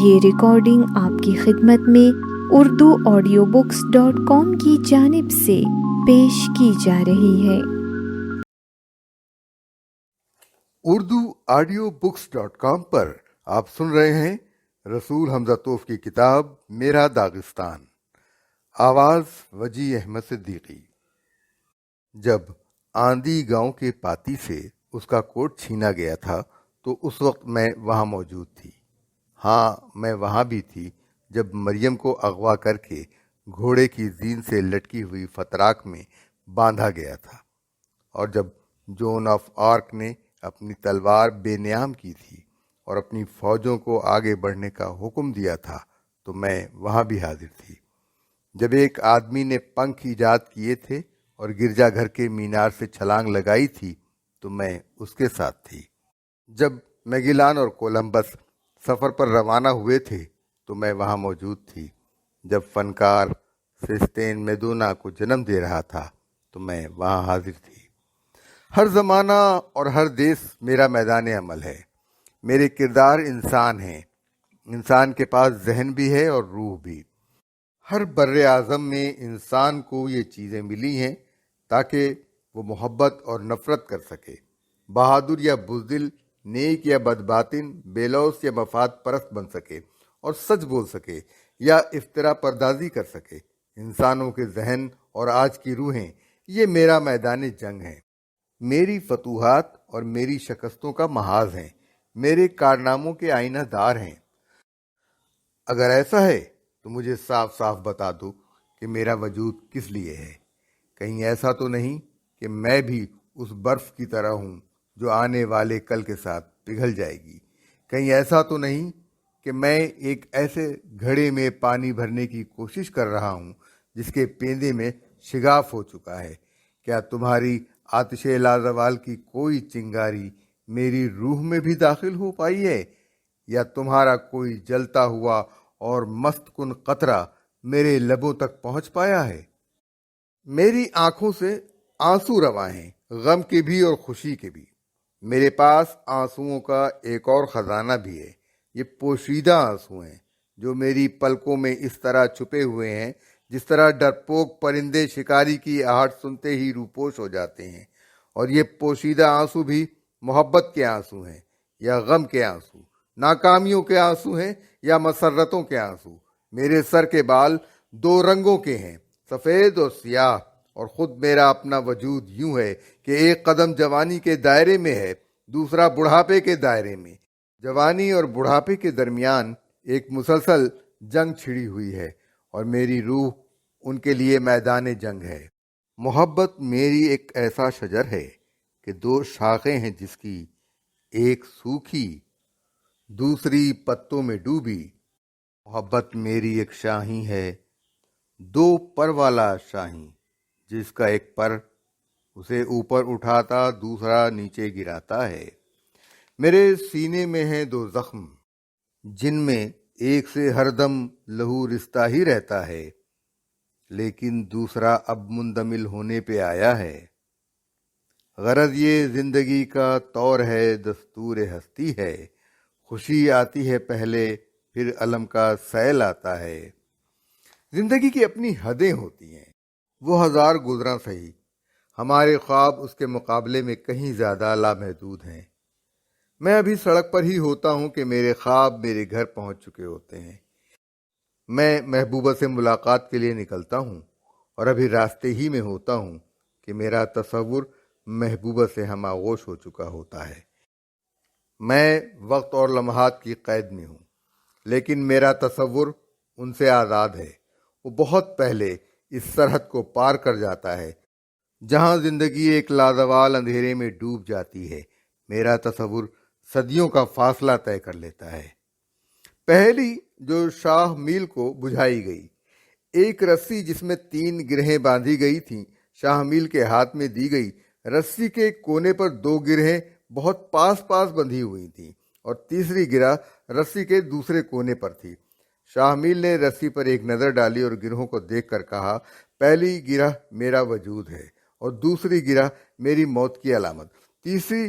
یہ ریکارڈنگ آپ کی خدمت میں urduaudiobooks.com کی جانب سے پیش کی جا رہی ہے۔ urduaudiobooks.com پر آپ سن رہے ہیں رسول حمزہ توف کی کتاب میرا داغستان، آواز وجی احمد صدیقی۔ جب آندھی گاؤں کے پاتی سے اس کا کوٹ چھینا گیا تھا تو اس وقت میں وہاں موجود تھی۔ ہاں، میں وہاں بھی تھی جب مریم کو اغوا کر کے گھوڑے کی زین سے لٹکی ہوئی فتراک میں باندھا گیا تھا، اور جب جون آف آرک نے اپنی تلوار بے نیام کی تھی اور اپنی فوجوں کو آگے بڑھنے کا حکم دیا تھا تو میں وہاں بھی حاضر تھی۔ جب ایک آدمی نے پنکھ ایجاد کیے تھے اور گرجا گھر کے مینار سے چھلانگ لگائی تھی تو میں اس کے ساتھ تھی۔ جب میگلان اور کولمبس سفر پر روانہ ہوئے تھے تو میں وہاں موجود تھی۔ جب فنکار سسٹین میڈونا کو جنم دے رہا تھا تو میں وہاں حاضر تھی۔ ہر زمانہ اور ہر دیس میرا میدان عمل ہے۔ میرے کردار انسان ہیں۔ انسان کے پاس ذہن بھی ہے اور روح بھی۔ ہر بر اعظم میں انسان کو یہ چیزیں ملی ہیں تاکہ وہ محبت اور نفرت کر سکے، بہادر یا بزدل، نیک یا بدباطن، بے لوث یا مفاد پرست بن سکے اور سچ بول سکے یا افترا پردازی کر سکے۔ انسانوں کے ذہن اور آج کی روحیں یہ میرا میدان جنگ ہے۔ میری فتوحات اور میری شکستوں کا محاذ ہیں، میرے کارناموں کے آئینہ دار ہیں۔ اگر ایسا ہے تو مجھے صاف صاف بتا دو کہ میرا وجود کس لیے ہے۔ کہیں ایسا تو نہیں کہ میں بھی اس برف کی طرح ہوں جو آنے والے کل کے ساتھ پگھل جائے گی۔ کہیں ایسا تو نہیں کہ میں ایک ایسے گھڑے میں پانی بھرنے کی کوشش کر رہا ہوں جس کے پیندے میں شگاف ہو چکا ہے۔ کیا تمہاری آتش لازوال کی کوئی چنگاری میری روح میں بھی داخل ہو پائی ہے، یا تمہارا کوئی جلتا ہوا اور مست کن قطرہ میرے لبوں تک پہنچ پایا ہے؟ میری آنکھوں سے آنسو رواں ہیں، غم کے بھی اور خوشی کے بھی۔ میرے پاس آنسوؤں کا ایک اور خزانہ بھی ہے۔ یہ پوشیدہ آنسو ہیں جو میری پلکوں میں اس طرح چھپے ہوئے ہیں جس طرح ڈرپوک پرندے شکاری کی آہٹ سنتے ہی روپوش ہو جاتے ہیں۔ اور یہ پوشیدہ آنسو بھی محبت کے آنسو ہیں یا غم کے آنسو، ناکامیوں کے آنسو ہیں یا مسرتوں کے آنسو۔ میرے سر کے بال دو رنگوں کے ہیں، سفید اور سیاہ، اور خود میرا اپنا وجود یوں ہے کہ ایک قدم جوانی کے دائرے میں ہے، دوسرا بڑھاپے کے دائرے میں۔ جوانی اور بڑھاپے کے درمیان ایک مسلسل جنگ چھڑی ہوئی ہے اور میری روح ان کے لیے میدان جنگ ہے۔ محبت میری ایک ایسا شجر ہے کہ دو شاخیں ہیں جس کی ایک سوکھی دوسری پتوں میں ڈوبی۔ محبت میری ایک شاہی ہے، دو پر والا شاہی، جس کا ایک پر اسے اوپر اٹھاتا دوسرا نیچے گراتا ہے۔ میرے سینے میں ہیں دو زخم جن میں ایک سے ہر دم لہو رستا ہی رہتا ہے، لیکن دوسرا اب مندمل ہونے پہ آیا ہے۔ غرض یہ زندگی کا طور ہے، دستور ہستی ہے، خوشی آتی ہے پہلے پھر الم کا سیل آتا ہے۔ زندگی کی اپنی حدیں ہوتی ہیں، وہ ہزار گزراں سہی، ہمارے خواب اس کے مقابلے میں کہیں زیادہ لامحدود ہیں۔ میں ابھی سڑک پر ہی ہوتا ہوں کہ میرے خواب میرے گھر پہنچ چکے ہوتے ہیں۔ میں محبوبہ سے ملاقات کے لیے نکلتا ہوں اور ابھی راستے ہی میں ہوتا ہوں کہ میرا تصور محبوبہ سے ہم آغوش ہو چکا ہوتا ہے۔ میں وقت اور لمحات کی قید میں ہوں، لیکن میرا تصور ان سے آزاد ہے۔ وہ بہت پہلے اس سرحد کو پار کر جاتا ہے جہاں زندگی ایک لازوال اندھیرے میں ڈوب جاتی ہے۔ میرا تصور صدیوں کا فاصلہ طے کر لیتا ہے۔ پہلی جو شاہ میل کو بجھائی گئی، ایک رسی جس میں 3 گرہیں باندھی گئی تھیں شاہ میل کے ہاتھ میں دی گئی۔ رسی کے کونے پر 2 گرہیں بہت پاس پاس بندھی ہوئی تھیں اور تیسری گرہ رسی کے دوسرے کونے پر تھی۔ شاہ میل نے رسی پر ایک نظر ڈالی اور گرہوں کو دیکھ کر کہا، پہلی گرہ میرا وجود ہے اور دوسری گرہ میری موت کی علامت، تیسری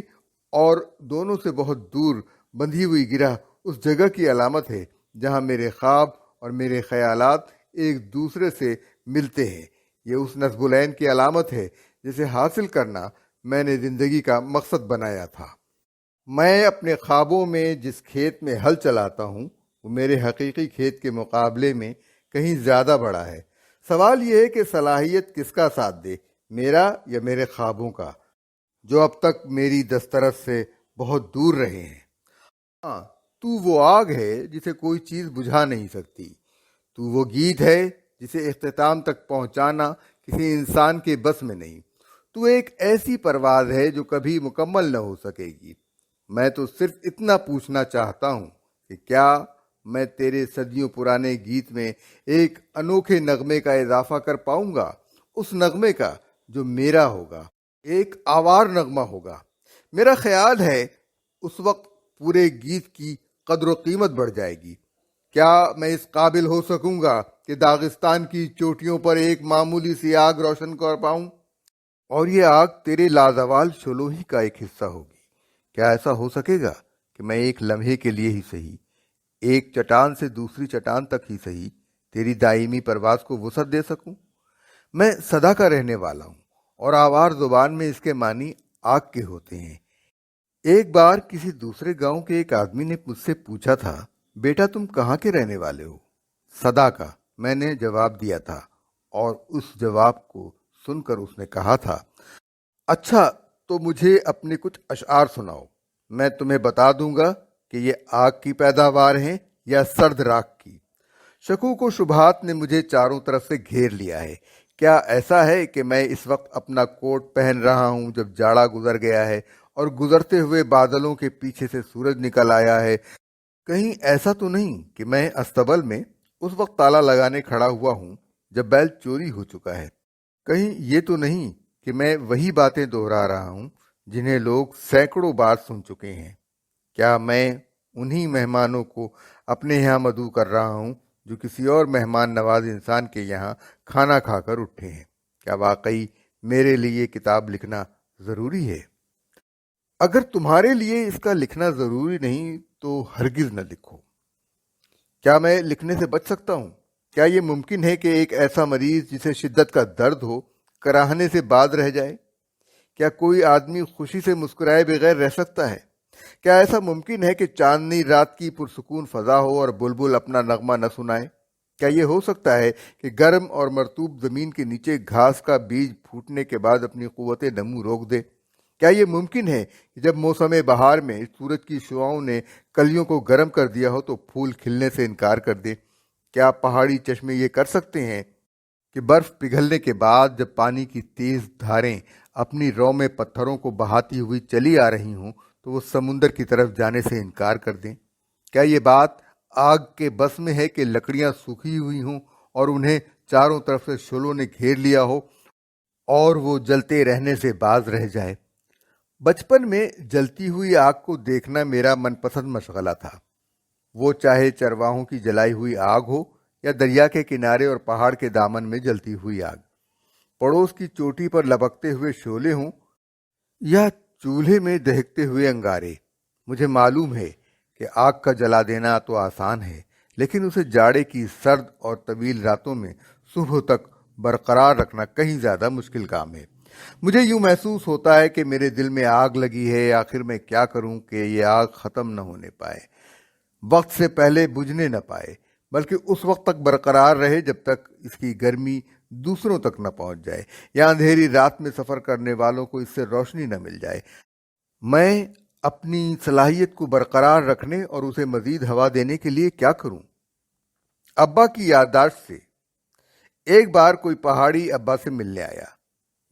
اور دونوں سے بہت دور بندھی ہوئی گرہ اس جگہ کی علامت ہے جہاں میرے خواب اور میرے خیالات ایک دوسرے سے ملتے ہیں۔ یہ اس نصب العین کی علامت ہے جسے حاصل کرنا میں نے زندگی کا مقصد بنایا تھا۔ میں اپنے خوابوں میں جس کھیت میں ہل چلاتا ہوں وہ میرے حقیقی کھیت کے مقابلے میں کہیں زیادہ بڑا ہے۔ سوال یہ ہے کہ صلاحیت کس کا ساتھ دے، میرا یا میرے خوابوں کا، جو اب تک میری دسترس سے بہت دور رہے ہیں۔ ہاں، تو وہ آگ ہے جسے کوئی چیز بجھا نہیں سکتی، تو وہ گیت ہے جسے اختتام تک پہنچانا کسی انسان کے بس میں نہیں، تو ایک ایسی پرواز ہے جو کبھی مکمل نہ ہو سکے گی۔ میں تو صرف اتنا پوچھنا چاہتا ہوں کہ کیا میں تیرے صدیوں پرانے گیت میں ایک انوکھے نغمے کا اضافہ کر پاؤں گا، اس نغمے کا جو میرا ہوگا، ایک آوار نغمہ ہوگا۔ میرا خیال ہے اس وقت پورے گیت کی قدر و قیمت بڑھ جائے گی۔ کیا میں اس قابل ہو سکوں گا کہ داغستان کی چوٹیوں پر ایک معمولی سی آگ روشن کر پاؤں، اور یہ آگ تیرے لازوال شعلوں ہی کا ایک حصہ ہوگی؟ کیا ایسا ہو سکے گا کہ میں ایک لمحے کے لیے ہی صحیح، ایک چٹان سے دوسری چٹان تک ہی صحیح، تیری دائمی پرواز کو وسعت دے سکوں؟ میں صدا کا رہنے والا ہوں، اور آوار زبان میں اس کے معنی آگ کے ہوتے ہیں۔ ایک بار کسی دوسرے گاؤں کے ایک آدمی نے مجھ سے پوچھا تھا، بیٹا تم کہاں کے رہنے والے ہو؟ صدا کا، میں نے جواب دیا تھا، اور اس جواب کو سن کر اس نے کہا تھا، اچھا تو مجھے اپنے کچھ اشعار سناؤ، میں تمہیں بتا دوں گا کہ یہ آگ کی پیداوار ہیں یا سرد راکھ کی۔ شکوک و شبہات نے مجھے چاروں طرف سے گھیر لیا ہے۔ کیا ایسا ہے کہ میں اس وقت اپنا کوٹ پہن رہا ہوں جب جاڑا گزر گیا ہے اور گزرتے ہوئے بادلوں کے پیچھے سے سورج نکل آیا ہے؟ کہیں ایسا تو نہیں کہ میں استبل میں اس وقت تالا لگانے کھڑا ہوا ہوں جب بیل چوری ہو چکا ہے؟ کہیں یہ تو نہیں کہ میں وہی باتیں دہرا رہا ہوں جنہیں لوگ سینکڑوں بار سن چکے ہیں؟ کیا میں انہی مہمانوں کو اپنے یہاں مدعو کر رہا ہوں جو کسی اور مہمان نواز انسان کے یہاں کھانا کھا کر اٹھے ہیں؟ کیا واقعی میرے لیے کتاب لکھنا ضروری ہے؟ اگر تمہارے لیے اس کا لکھنا ضروری نہیں تو ہرگز نہ لکھو۔ کیا میں لکھنے سے بچ سکتا ہوں؟ کیا یہ ممکن ہے کہ ایک ایسا مریض جسے شدت کا درد ہو کراہنے سے باز رہ جائے؟ کیا کوئی آدمی خوشی سے مسکرائے بغیر رہ سکتا ہے؟ کیا ایسا ممکن ہے کہ چاندنی رات کی پرسکون فضا ہو اور بلبل اپنا نغمہ نہ سنائے؟ کیا یہ ہو سکتا ہے کہ گرم اور مرطوب زمین کے نیچے گھاس کا بیج پھوٹنے کے بعد اپنی قوت نمو روک دے؟ کیا یہ ممکن ہے کہ جب موسم بہار میں سورج کی شعاؤں نے کلیوں کو گرم کر دیا ہو تو پھول کھلنے سے انکار کر دے؟ کیا پہاڑی چشمے یہ کر سکتے ہیں کہ برف پگھلنے کے بعد جب پانی کی تیز دھاریں اپنی رو میں پتھروں کو بہاتی ہوئی چلی آ رہی ہوں تو وہ سمندر کی طرف جانے سے انکار کر دیں؟ کیا یہ بات آگ کے بس میں ہے کہ لکڑیاں سوکھی ہوئی ہوں اور انہیں چاروں طرف سے شعلوں نے گھیر لیا ہو اور وہ جلتے رہنے سے باز رہ جائے؟ بچپن میں جلتی ہوئی آگ کو دیکھنا میرا من پسند مشغلہ تھا، وہ چاہے چرواہوں کی جلائی ہوئی آگ ہو یا دریا کے کنارے اور پہاڑ کے دامن میں جلتی ہوئی آگ، پڑوس کی چوٹی پر لبکتے ہوئے شعلے ہوں یا چولہے میں دہکتے ہوئے انگارے۔ مجھے معلوم ہے کہ آگ کا جلا دینا تو آسان ہے، لیکن اسے جاڑے کی سرد اور طویل راتوں میں صبح تک برقرار رکھنا کہیں زیادہ مشکل کام ہے۔ مجھے یوں محسوس ہوتا ہے کہ میرے دل میں آگ لگی ہے، آخر میں کیا کروں کہ یہ آگ ختم نہ ہونے پائے، وقت سے پہلے بجھنے نہ پائے، بلکہ اس وقت تک برقرار رہے جب تک اس کی گرمی دوسروں تک نہ پہنچ جائے یا اندھیری رات میں سفر کرنے والوں کو اس سے روشنی نہ مل جائے۔ میں اپنی صلاحیت کو برقرار رکھنے اور اسے مزید ہوا دینے کے لیے کیا کروں؟ ابا کی یادداشت سے، ایک بار کوئی پہاڑی ابا سے ملنے آیا۔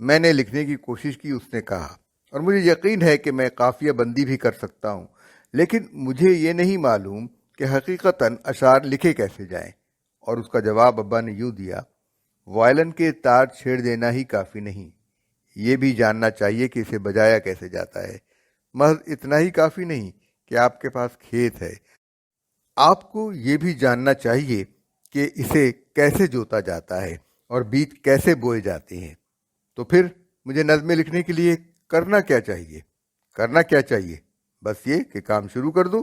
میں نے لکھنے کی کوشش کی، اس نے کہا، اور مجھے یقین ہے کہ میں قافیہ بندی بھی کر سکتا ہوں، لیکن مجھے یہ نہیں معلوم کہ حقیقتاً اشعار لکھے کیسے جائیں۔ اور اس کا جواب ابا نے یوں دیا، وائلن کے تار چھیڑ دینا ہی کافی نہیں، یہ بھی جاننا چاہیے کہ اسے بجایا کیسے جاتا ہے۔ محض اتنا ہی کافی نہیں کہ آپ کے پاس کھیت ہے، آپ کو یہ بھی جاننا چاہیے کہ اسے کیسے جوتا جاتا ہے اور بیج کیسے بوئے جاتے ہیں۔ تو پھر مجھے نظمیں لکھنے کے لیے کرنا کیا چاہیے؟ بس یہ کہ کام شروع کر دو۔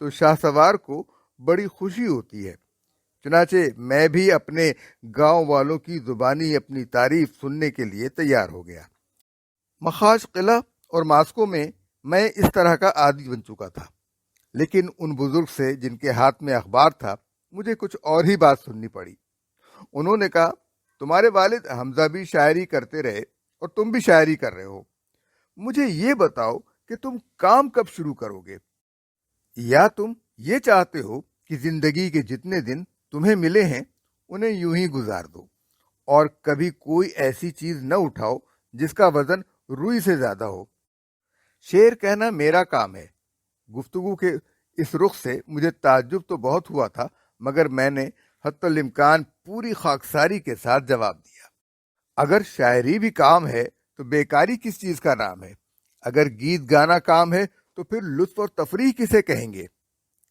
تو شاہ سوار کو بڑی خوشی ہوتی ہے۔ چنانچہ میں بھی اپنے گاؤں والوں کی زبانی اپنی تعریف سننے کے لیے تیار ہو گیا۔ مخاش قلعہ اور ماسکو میں میں اس طرح کا عادی بن چکا تھا، لیکن ان بزرگ سے جن کے ہاتھ میں اخبار تھا مجھے کچھ اور ہی بات سننی پڑی۔ انہوں نے کہا، تمہارے والد حمزہ بھی شاعری کرتے رہے اور تم بھی شاعری کر رہے ہو، مجھے یہ بتاؤ کہ تم کام کب شروع کرو گے؟ یا تم یہ چاہتے ہو کہ زندگی کے جتنے دن تمہیں ملے ہیں انہیں یوں ہی گزار دو اور کبھی کوئی ایسی چیز نہ اٹھاؤ جس کا وزن روئی سے زیادہ ہو؟ شعر کہنا میرا کام ہے۔ گفتگو کے اس رخ سے مجھے تعجب تو بہت ہوا تھا، مگر میں نے حتی الامکان پوری خاکساری کے ساتھ جواب دیا، اگر شاعری بھی کام ہے تو بیکاری کس چیز کا نام ہے؟ اگر گیت گانا کام ہے تو پھر لطف اور تفریح کسے کہیں گے؟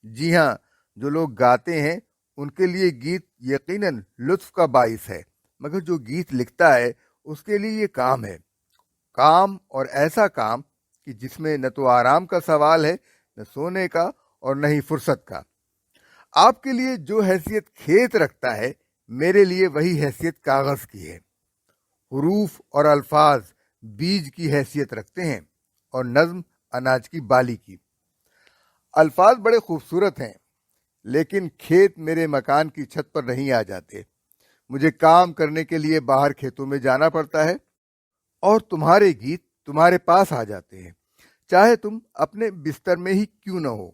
جی ہاں، جو لوگ گاتے ہیں ان کے لیے گیت یقیناً لطف کا باعث ہے، مگر جو گیت لکھتا ہے اس کے لیے یہ کام ہے، کام اور ایسا کام کہ جس میں نہ تو آرام کا سوال ہے، نہ سونے کا اور نہ ہی فرصت کا۔ آپ کے لیے جو حیثیت کھیت رکھتا ہے میرے لیے وہی حیثیت کاغذ کی ہے۔ حروف اور الفاظ بیج کی حیثیت رکھتے ہیں اور نظم اناج کی بالی کی۔ الفاظ بڑے خوبصورت ہیں لیکن کھیت میرے مکان کی چھت پر نہیں آ جاتے۔ مجھے کام کرنے کے لیے باہر کھیتوں میں جانا پڑتا ہے اور تمہارے گیت تمہارے پاس آ جاتے ہیں، چاہے تم اپنے بستر میں ہی کیوں نہ ہو۔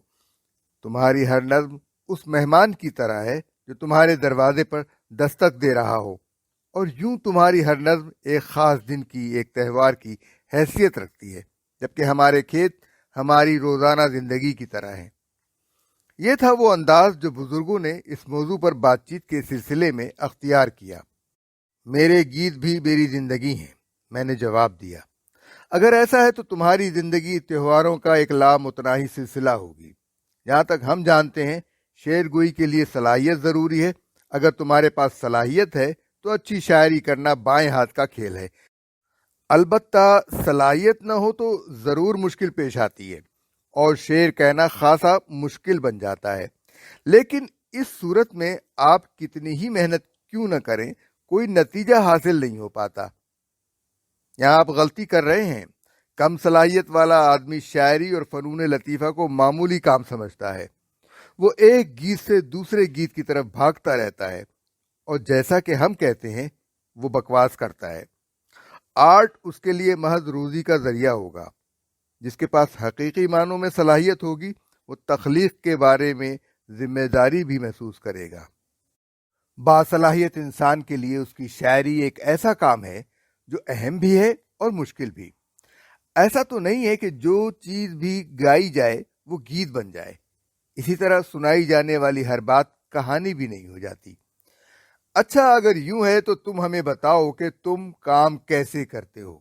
تمہاری ہر نظم اس مہمان کی طرح ہے جو تمہارے دروازے پر دستک دے رہا ہو، اور یوں تمہاری ہر نظم ایک خاص دن کی، ایک تہوار کی حیثیت رکھتی ہے، جبکہ ہمارے کھیت ہماری روزانہ زندگی کی طرح ہیں۔ یہ تھا وہ انداز جو بزرگوں نے اس موضوع پر بات چیت کے سلسلے میں اختیار کیا۔ میرے گیت بھی میری زندگی ہیں، میں نے جواب دیا۔ اگر ایسا ہے تو تمہاری زندگی تہواروں کا ایک لامتناہی سلسلہ ہوگی۔ جہاں تک ہم جانتے ہیں شعر گوئی کے لیے صلاحیت ضروری ہے۔ اگر تمہارے پاس صلاحیت ہے تو اچھی شاعری کرنا بائیں ہاتھ کا کھیل ہے، البتہ صلاحیت نہ ہو تو ضرور مشکل پیش آتی ہے اور شعر کہنا خاصا مشکل بن جاتا ہے۔ لیکن اس صورت میں آپ کتنی ہی محنت کیوں نہ کریں، کوئی نتیجہ حاصل نہیں ہو پاتا۔ یہاں آپ غلطی کر رہے ہیں۔ کم صلاحیت والا آدمی شاعری اور فنون لطیفہ کو معمولی کام سمجھتا ہے۔ وہ ایک گیت سے دوسرے گیت کی طرف بھاگتا رہتا ہے اور جیسا کہ ہم کہتے ہیں وہ بکواس کرتا ہے۔ آرٹ اس کے لیے محض روزی کا ذریعہ ہوگا۔ جس کے پاس حقیقی معنوں میں صلاحیت ہوگی وہ تخلیق کے بارے میں ذمہ داری بھی محسوس کرے گا۔ باصلاحیت انسان کے لیے اس کی شاعری ایک ایسا کام ہے جو اہم بھی ہے اور مشکل بھی۔ ایسا تو نہیں ہے کہ جو چیز بھی گائی جائے وہ گیت بن جائے، اسی طرح سنائی جانے والی ہر بات کہانی بھی نہیں ہو جاتی۔ اچھا، اگر یوں ہے تو تم ہمیں بتاؤ کہ تم کام کیسے کرتے ہو؟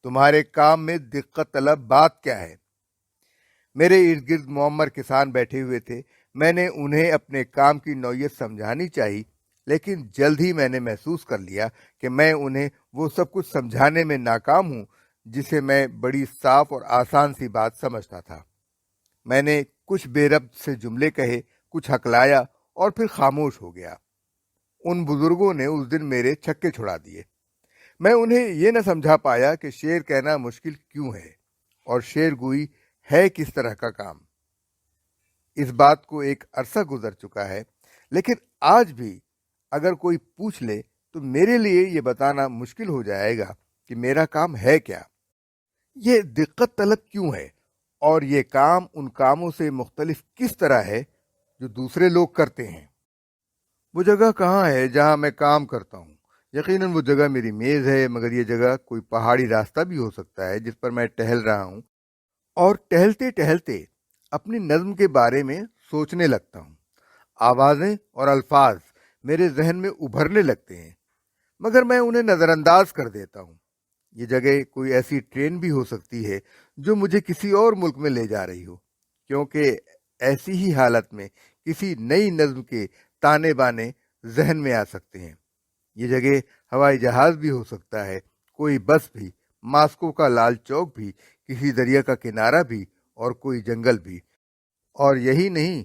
تمہارے کام میں دقت طلب بات کیا ہے؟ میرے ارد گرد معمر کسان بیٹھے ہوئے تھے۔ میں نے انہیں اپنے کام کی نوعیت سمجھانی چاہی، لیکن جلد ہی میں نے محسوس کر لیا کہ میں انہیں وہ سب کچھ سمجھانے میں ناکام ہوں جسے میں بڑی صاف اور آسان سی بات سمجھتا تھا۔ میں نے کچھ بے ربط سے جملے کہے، کچھ ہکلایا اور پھر خاموش ہو گیا۔ ان بزرگوں نے اس دن میرے چھکے چھڑا دیے۔ میں انہیں یہ نہ سمجھا پایا کہ شعر کہنا مشکل کیوں ہے اور شعر گوئی ہے کس طرح کا کام۔ اس بات کو ایک عرصہ گزر چکا ہے، لیکن آج بھی اگر کوئی پوچھ لے تو میرے لیے یہ بتانا مشکل ہو جائے گا کہ میرا کام ہے کیا، یہ دقت طلب کیوں ہے، اور یہ کام ان کاموں سے مختلف کس طرح ہے جو دوسرے لوگ کرتے ہیں۔ وہ جگہ کہاں ہے جہاں میں کام کرتا ہوں؟ یقیناً وہ جگہ میری میز ہے، مگر یہ جگہ کوئی پہاڑی راستہ بھی ہو سکتا ہے جس پر میں ٹہل رہا ہوں اور ٹہلتے ٹہلتے اپنی نظم کے بارے میں سوچنے لگتا ہوں۔ آوازیں اور الفاظ میرے ذہن میں ابھرنے لگتے ہیں، مگر میں انہیں نظر انداز کر دیتا ہوں۔ یہ جگہ کوئی ایسی ٹرین بھی ہو سکتی ہے جو مجھے کسی اور ملک میں لے جا رہی ہو، کیونکہ ایسی ہی حالت میں کسی نئی نظم کے تانے بانے ذہن میں آ سکتے ہیں۔ یہ جگہ ہوائی جہاز بھی ہو سکتا ہے، کوئی بس بھی، ماسکو کا لال چوک بھی، کسی دریا کا کنارہ بھی اور کوئی جنگل بھی، اور یہی نہیں،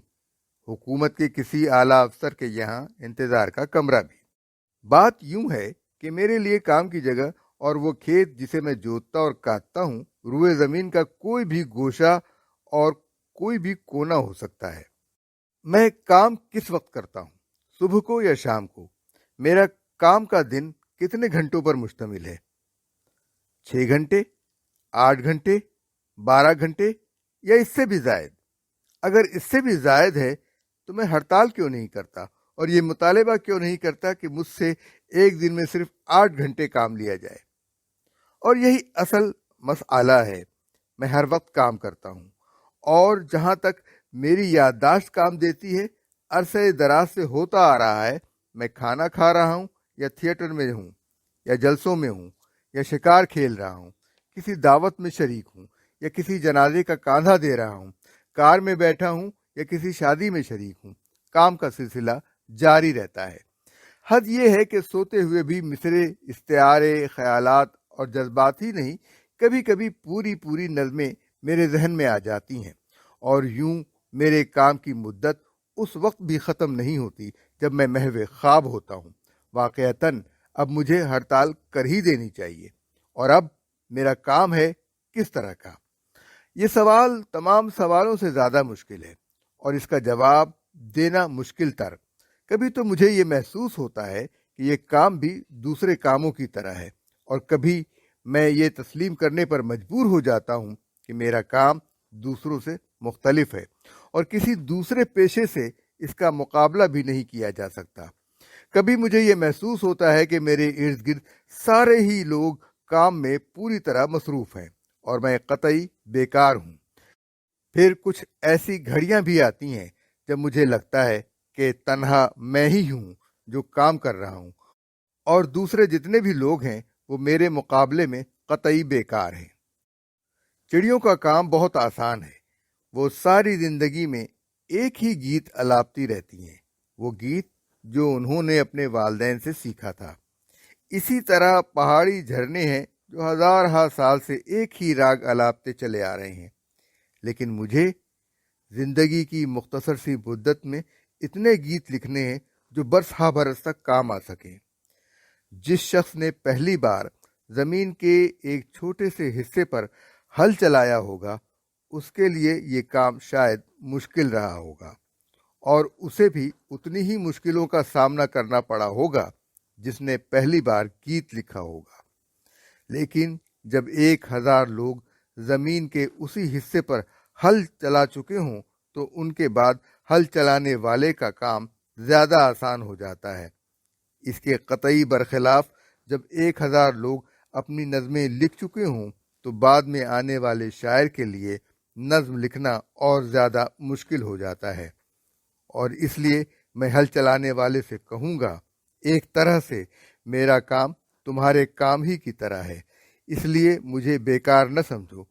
حکومت کے کسی اعلیٰ افسر کے یہاں انتظار کا کمرہ بھی۔ بات یوں ہے کہ میرے لیے کام کی جگہ اور وہ کھیت جسے میں جوتتا اور کاٹتا ہوں، روئے زمین کا کوئی بھی گوشہ اور کوئی بھی کونا ہو سکتا ہے۔ میں کام کس وقت کرتا ہوں، صبح کو یا شام کو؟ میرا کام کا دن کتنے گھنٹوں پر مشتمل ہے؟ 6 گھنٹے، 8 گھنٹے، 12 گھنٹے یا اس سے بھی زائد؟ اگر اس سے بھی زائد ہے تو میں ہڑتال کیوں نہیں کرتا اور یہ مطالبہ کیوں نہیں کرتا کہ مجھ سے ایک دن میں صرف 8 گھنٹے کام لیا جائے؟ اور یہی اصل مسئلہ ہے۔ میں ہر وقت کام کرتا ہوں، اور جہاں تک میری یادداشت کام دیتی ہے، عرصہ دراز سے ہوتا آ رہا ہے۔ میں کھانا کھا رہا ہوں یا تھیٹر میں ہوں یا جلسوں میں ہوں یا شکار کھیل رہا ہوں، کسی دعوت میں شریک ہوں یا کسی جنازے کا کاندھا دے رہا ہوں، کار میں بیٹھا ہوں یا کسی شادی میں شریک ہوں، کام کا سلسلہ جاری رہتا ہے۔ حد یہ ہے کہ سوتے ہوئے بھی مصرے، استعارے، خیالات اور جذبات ہی نہیں، کبھی کبھی پوری پوری نظمیں میرے ذہن میں آ جاتی ہیں، اور یوں میرے کام کی مدت اس وقت بھی ختم نہیں ہوتی جب میں محو خواب ہوتا ہوں۔ واقعتاً اب مجھے ہڑتال کر ہی دینی چاہیے، اور اب میرا کام ہے کس طرح کا؟ یہ سوال تمام سوالوں سے زیادہ مشکل ہے، اور اس کا جواب دینا مشکل تر۔ کبھی تو مجھے یہ محسوس ہوتا ہے کہ یہ کام بھی دوسرے کاموں کی طرح ہے، اور کبھی میں یہ تسلیم کرنے پر مجبور ہو جاتا ہوں کہ میرا کام دوسروں سے مختلف ہے، اور کسی دوسرے پیشے سے اس کا مقابلہ بھی نہیں کیا جا سکتا۔ کبھی مجھے یہ محسوس ہوتا ہے کہ میرے ارد گرد سارے ہی لوگ کام میں پوری طرح مصروف ہیں اور میں قطعی بیکار ہوں۔ پھر کچھ ایسی گھڑیاں بھی آتی ہیں جب مجھے لگتا ہے کہ تنہا میں ہی ہوں جو کام کر رہا ہوں، اور دوسرے جتنے بھی لوگ ہیں وہ میرے مقابلے میں قطعی بیکار ہیں۔ چڑیوں کا کام بہت آسان ہے۔ وہ ساری زندگی میں ایک ہی گیت الاپتی رہتی ہیں، وہ گیت جو انہوں نے اپنے والدین سے سیکھا تھا۔ اسی طرح پہاڑی جھرنے ہیں جو ہزارہا سال سے ایک ہی راگ الاپتے چلے آ رہے ہیں۔ لیکن مجھے زندگی کی مختصر سی مدت میں اتنے گیت لکھنے ہیں جو برس ہا برس تک کام آ سکیں۔ جس شخص نے پہلی بار زمین کے ایک چھوٹے سے حصے پر ہل چلایا ہوگا، اس کے لیے یہ کام شاید مشکل رہا ہوگا، اور اسے بھی اتنی ہی مشکلوں کا سامنا کرنا پڑا ہوگا جس نے پہلی بار گیت لکھا ہوگا۔ لیکن جب 1000 لوگ زمین کے اسی حصے پر ہل چلا چکے ہوں تو ان کے بعد ہل چلانے والے کا کام زیادہ آسان ہو جاتا ہے۔ اس کے قطعی برخلاف جب 1000 لوگ اپنی نظمیں لکھ چکے ہوں تو بعد میں آنے والے شاعر کے لیے نظم لکھنا اور زیادہ مشکل ہو جاتا ہے۔ اور اس لیے میں ہل چلانے والے سے کہوں گا، ایک طرح سے میرا کام تمہارے کام ہی کی طرح ہے، اس لیے مجھے بیکار نہ سمجھو،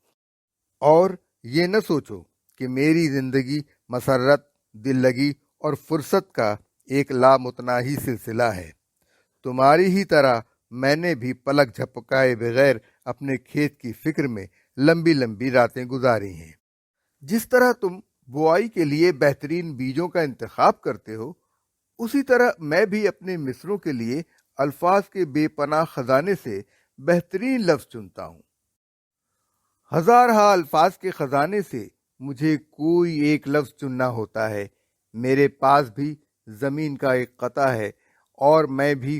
اور یہ نہ سوچو کہ میری زندگی مسرت، دل لگی اور فرصت کا ایک لامتناہی سلسلہ ہے۔ تمہاری ہی طرح میں نے بھی پلک جھپکائے بغیر اپنے کھیت کی فکر میں لمبی لمبی راتیں گزاری ہیں۔ جس طرح تم بوائی کے لیے بہترین بیجوں کا انتخاب کرتے ہو، اسی طرح میں بھی اپنے مصروں کے لیے الفاظ کے بے پناہ خزانے سے بہترین لفظ چنتا ہوں۔ ہزارہا الفاظ کے خزانے سے مجھے کوئی ایک لفظ چننا ہوتا ہے۔ میرے پاس بھی زمین کا ایک قطع ہے، اور میں بھی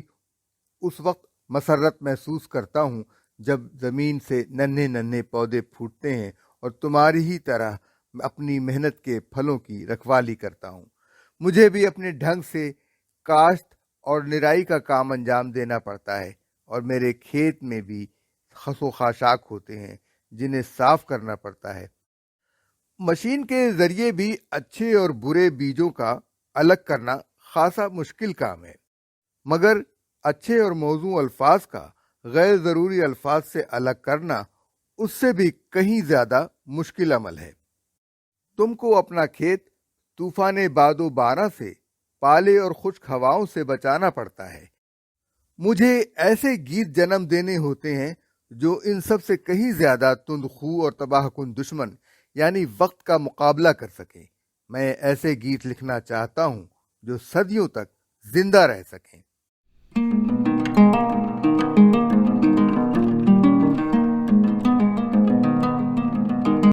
اس وقت مسرت محسوس کرتا ہوں جب زمین سے ننھے ننھے پودے پھوٹتے ہیں، اور تمہاری ہی طرح اپنی محنت کے پھلوں کی رکھوالی کرتا ہوں۔ مجھے بھی اپنے ڈھنگ سے کاشت اور نرائی کا کام انجام دینا پڑتا ہے، اور میرے کھیت میں بھی خس و خاشاک ہوتے ہیں جنہیں صاف کرنا پڑتا ہے۔ مشین کے ذریعے بھی اچھے اور برے بیجوں کا الگ کرنا خاصا مشکل کام ہے، مگر اچھے اور موزوں الفاظ کا غیر ضروری الفاظ سے الگ کرنا اس سے بھی کہیں زیادہ مشکل عمل ہے۔ تم کو اپنا کھیت طوفان باد و بارہ سے، پالے اور خشک ہواؤں سے بچانا پڑتا ہے۔ مجھے ایسے گیت جنم دینے ہوتے ہیں جو ان سب سے کہیں زیادہ تند خو اور تباہ کن دشمن یعنی وقت کا مقابلہ کر سکیں۔ میں ایسے گیت لکھنا چاہتا ہوں جو صدیوں تک زندہ رہ سکیں۔